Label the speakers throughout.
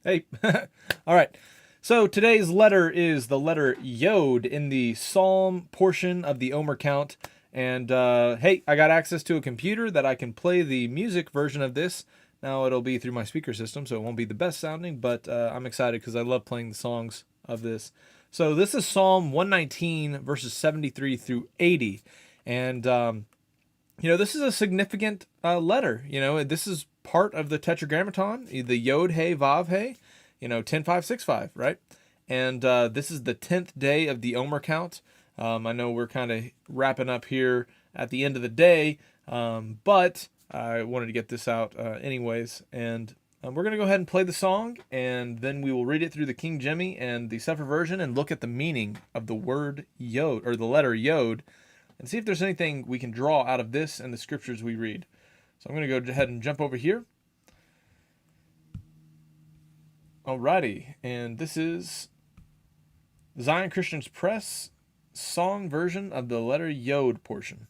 Speaker 1: Hey. All right. So today's letter is the letter Yod in the Psalm portion of the Omer Count. And hey, I got access to a computer that I can play the music version of this. Now it'll be through my speaker system, so it won't be the best sounding, but I'm excited because I love playing the songs of this. So this is Psalm 119, verses 73 through 80. And this is a significant letter. This is part of the Tetragrammaton, the Yod He Vav He, 10-5-6-5, right? And this is the 10th day of the Omer count. I know we're kind of wrapping up here at the end of the day, but I wanted to get this out anyways. And we're going to go ahead and play the song, and then we will read it through the King Jimmy and the Sefer version and look at the meaning of the word Yod, or the letter Yod, and see if there's anything we can draw out of this and the scriptures we read. So I'm going to go ahead and jump over here. Alrighty, and this is Zion Christians Press song version of the letter Yod portion.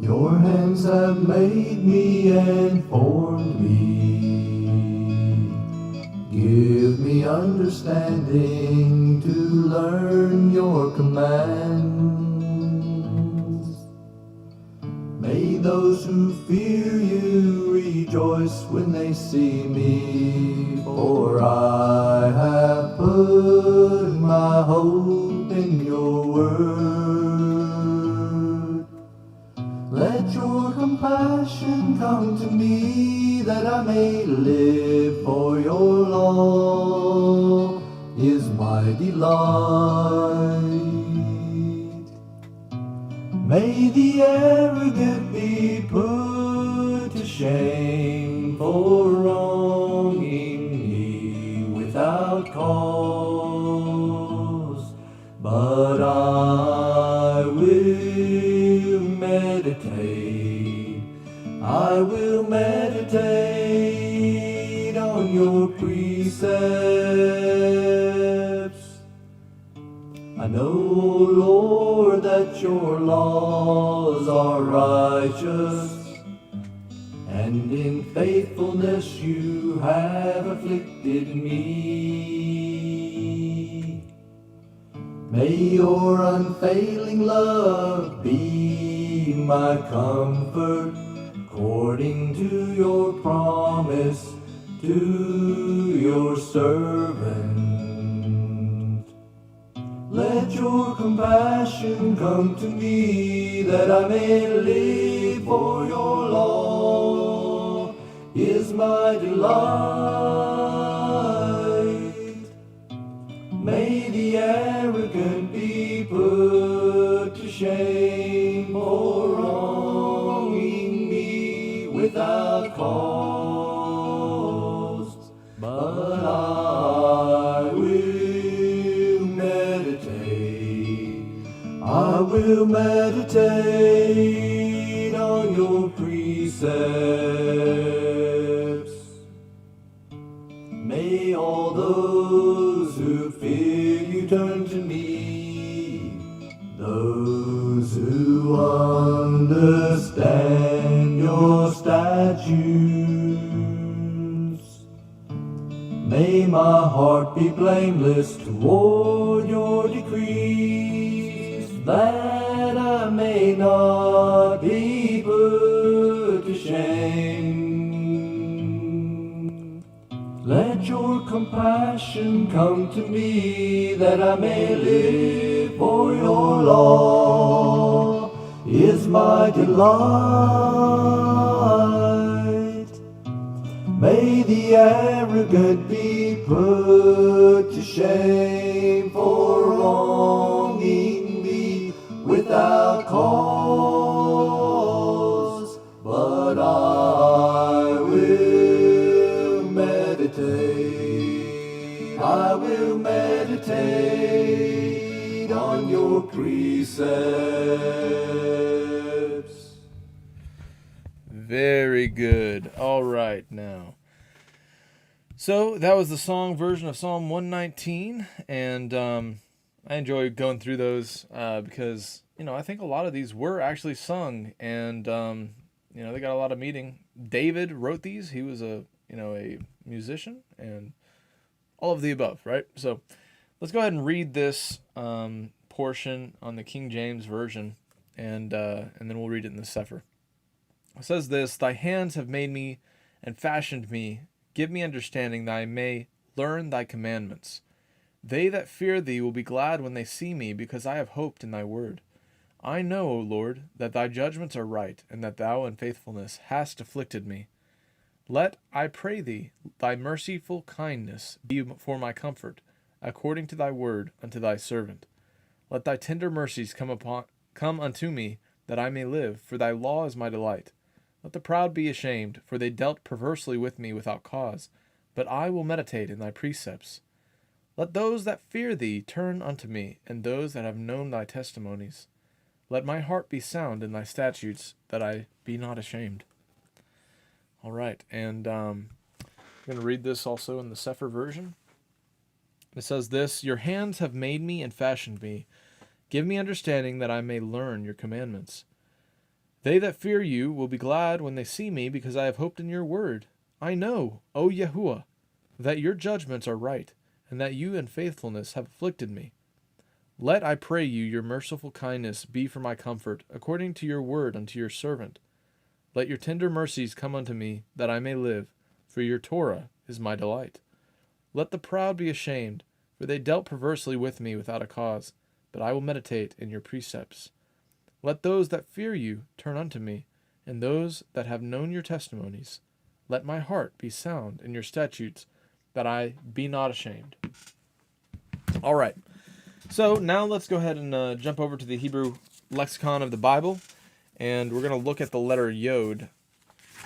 Speaker 2: Your hands have made me and formed me. Give me understanding to learn your commands. May those who fear you rejoice when they see me, for I have put my hope in your word. Let your compassion come to me, that I may live, for your law is my delight. May the arrogant be put to shame for wronging me without cause, but I will meditate on your precepts. I know, O Lord, that your laws are righteous, and in faithfulness you have afflicted me. May your unfailing love be my comfort, according to your promise to your servant. Let your compassion come to me, that I may live, for your law is my delight. May the arrogant be put to shame for wronging me without cause, but I will meditate on your precepts. May all those who fear you turn to me, those who understand your statutes. May my heart be blameless toward your decrees, that I may not be put to shame. Let your compassion come to me, that I may live, for your law is my delight. May the arrogant be put to shame for wronging me without cause, but I will meditate on your precepts.
Speaker 1: Very good. All right, now. So that was the song version of Psalm 119, and I enjoy going through those because I think a lot of these were actually sung, and they got a lot of meaning. David wrote these. He was a musician, and all of the above, right? So let's go ahead and read this portion on the King James version, and then we'll read it in the Sefer. It says this: "Thy hands have made me and fashioned me. Give me understanding that I may learn thy commandments. They that fear thee will be glad when they see me, because I have hoped in thy word. I know, O Lord, that thy judgments are right, and that thou in faithfulness hast afflicted me. Let, I pray thee, thy merciful kindness be for my comfort, according to thy word unto thy servant. Let thy tender mercies come unto me, that I may live, for thy law is my delight. Let the proud be ashamed, for they dealt perversely with me without cause. But I will meditate in thy precepts. Let those that fear thee turn unto me, and those that have known thy testimonies. Let my heart be sound in thy statutes, that I be not ashamed." All right, and I'm going to read this also in the Sefer version. It says this: "Your hands have made me and fashioned me. Give me understanding that I may learn your commandments. They that fear you will be glad when they see me, because I have hoped in your word. I know, O Yahuwah, that your judgments are right, and that you in faithfulness have afflicted me. Let, I pray you, your merciful kindness be for my comfort, according to your word unto your servant. Let your tender mercies come unto me, that I may live, for your Torah is my delight. Let the proud be ashamed, for they dealt perversely with me without a cause, but I will meditate in your precepts. Let those that fear you turn unto me, and those that have known your testimonies. Let my heart be sound in your statutes, that I be not ashamed." All right. So now let's go ahead and jump over to the Hebrew lexicon of the Bible, and we're going to look at the letter Yod.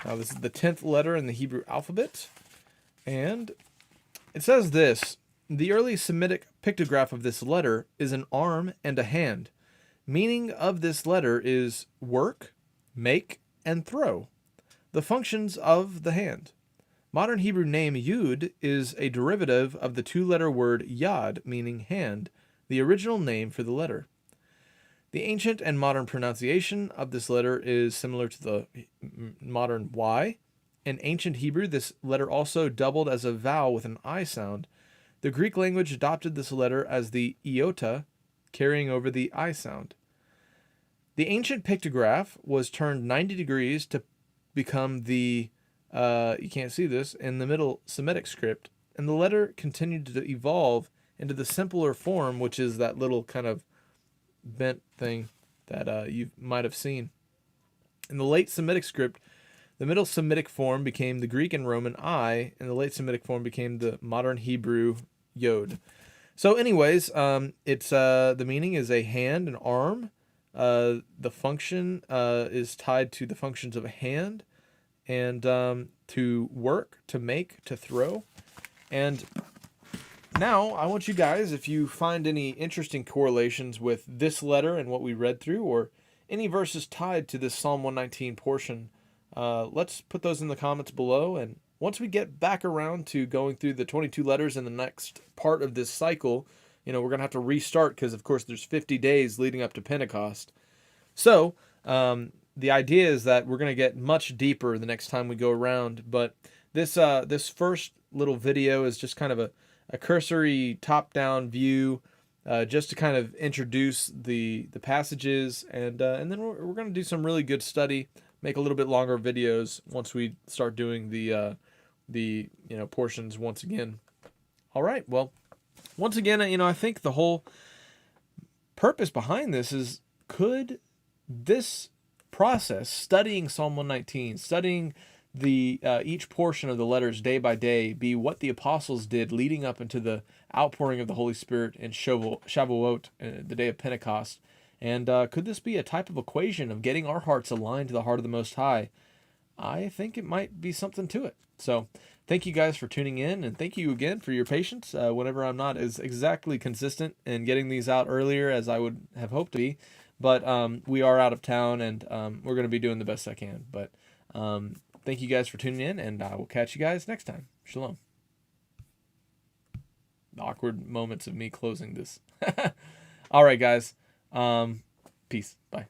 Speaker 1: Now, this is the 10th letter in the Hebrew alphabet, and it says this: "The early Semitic pictograph of this letter is an arm and a hand. Meaning of this letter is work, make, and throw. The functions of the hand. Modern Hebrew name Yud is a derivative of the two-letter word Yad, meaning hand, the original name for the letter. The ancient and modern pronunciation of this letter is similar to the modern Y. In ancient Hebrew, this letter also doubled as a vowel with an I sound. The Greek language adopted this letter as the iota, carrying over the I sound. The ancient pictograph was turned 90 degrees to become the, you can't see this, in the Middle Semitic script, and the letter continued to evolve into the simpler form, which is that little kind of bent thing that you might have seen. In the late Semitic script, the Middle Semitic form became the Greek and Roman I, and the late Semitic form became the modern Hebrew Yod. So anyways, it's the meaning is a hand, an arm. The function is tied to the functions of a hand, and to work, to make, to throw. And now I want you guys, if you find any interesting correlations with this letter and what we read through, or any verses tied to this Psalm 119 portion, let's put those in the comments below. And once we get back around to going through the 22 letters in the next part of this cycle, we're going to have to restart because, of course, there's 50 days leading up to Pentecost. So the idea is that we're going to get much deeper the next time we go around. But this first little video is just kind of a cursory top-down view, just to kind of introduce the passages, and then we're going to do some really good study, make a little bit longer videos once we start doing the portions once again. All right, well, once again, I think the whole purpose behind this is, could this process, studying Psalm 119, studying the each portion of the letters day by day, be what the apostles did leading up into the outpouring of the Holy Spirit in Shavuot, the day of Pentecost? And could this be a type of equation of getting our hearts aligned to the heart of the Most High? I think it might be something to it. So thank you guys for tuning in, and thank you again for your patience whenever I'm not as exactly consistent in getting these out earlier as I would have hoped to be. But we are out of town, and we're going to be doing the best I can. But thank you guys for tuning in, and I will catch you guys next time. Shalom. Awkward moments of me closing this. All right, guys. Peace. Bye.